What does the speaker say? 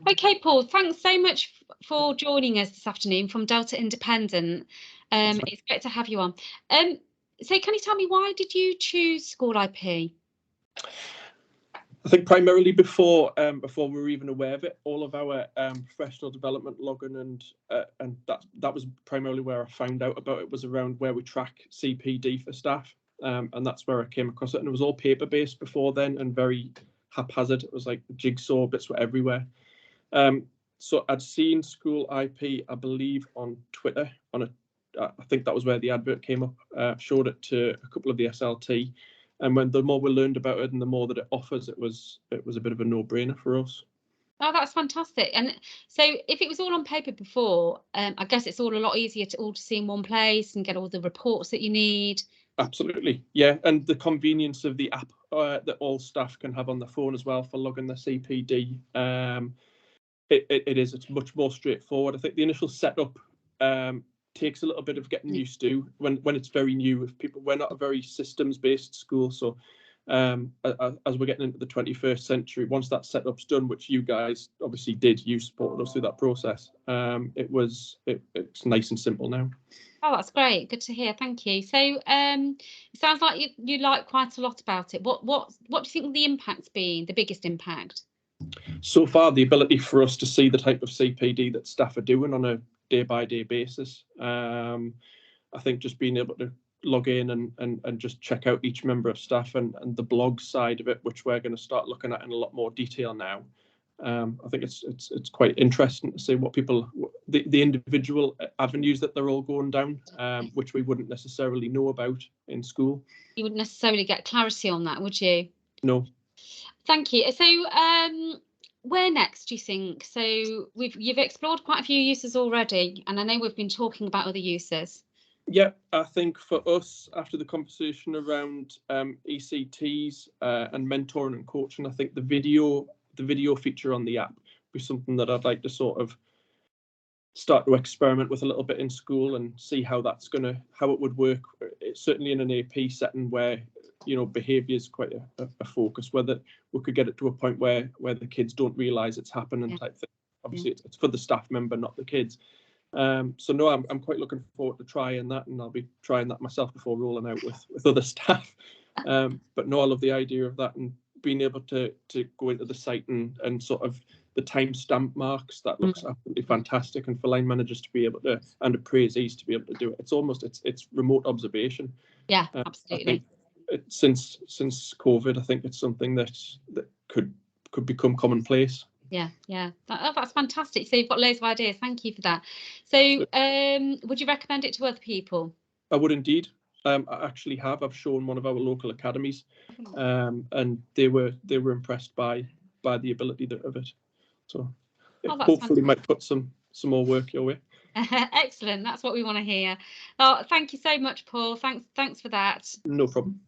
Okay, Paul, thanks so much for joining us this afternoon from Delta Independent. It's great to have you on. So can you tell me, why did you choose SchoolIP? I think primarily before we were even aware of it, all of our professional development logging and that was primarily where I found out about it, was around where we track CPD for staff, and that's where I came across it. And it was all paper based before then and very haphazard. It was like jigsaw bits were everywhere. So I'd seen SchoolIP, I believe, on Twitter. I think that was where the advert came up. Showed it to a couple of the SLT. And when the more we learned about it and the more that it offers, it was a bit of a no-brainer for us. Oh, that's fantastic. And so if it was all on paper before, I guess it's all a lot easier to see in one place and get all the reports that you need. Absolutely, yeah. And the convenience of the app that all staff can have on their phone as well for logging their CPD. It's much more straightforward. I think the initial setup takes a little bit of getting used to when it's very new. We're not a very systems based school, so as we're getting into the 21st century, once that setup's done, which you guys obviously did, you supported us through that process, it's nice and simple now. Oh, that's great, good to hear, thank you. So it sounds like you like quite a lot about it. What do you think the impact's been, the biggest impact? So far, the ability for us to see the type of CPD that staff are doing on a day-by-day basis. I think just being able to log in and just check out each member of staff and the blog side of it, which we're going to start looking at in a lot more detail now. I think it's quite interesting to see what the individual avenues that they're all going down, which we wouldn't necessarily know about in school. You wouldn't necessarily get clarity on that, would you? No. Thank you. So where next, do you think? So you've explored quite a few uses already, and I know we've been talking about other uses. Yeah, I think for us, after the conversation around ECTs and mentoring and coaching, I think the video feature on the app would be something that I'd like to sort of start to experiment with a little bit in school and see how it would work. It's certainly in an AP setting where behaviour is quite a focus, whether we could get it to a point where the kids don't realise it's happening, type thing. Obviously, it's for the staff member, not the kids. So no, I'm quite looking forward to trying that, and I'll be trying that myself before rolling out with other staff. But no, I love the idea of that and being able to go into the site and sort of the timestamp marks. That looks absolutely fantastic, and for line managers to be able to, and appraisees to be able to do it, it's remote observation. Yeah, absolutely. Since COVID, I think it's something that could become commonplace. Yeah, that's fantastic. So you've got loads of ideas. Thank you for that. So would you recommend it to other people? I would indeed. I actually have. I've shown one of our local academies, and they were impressed by the ability of it. So hopefully fantastic. Might put some more work your way. Excellent. That's what we want to hear. Oh, thank you so much, Paul. Thanks for that. No problem.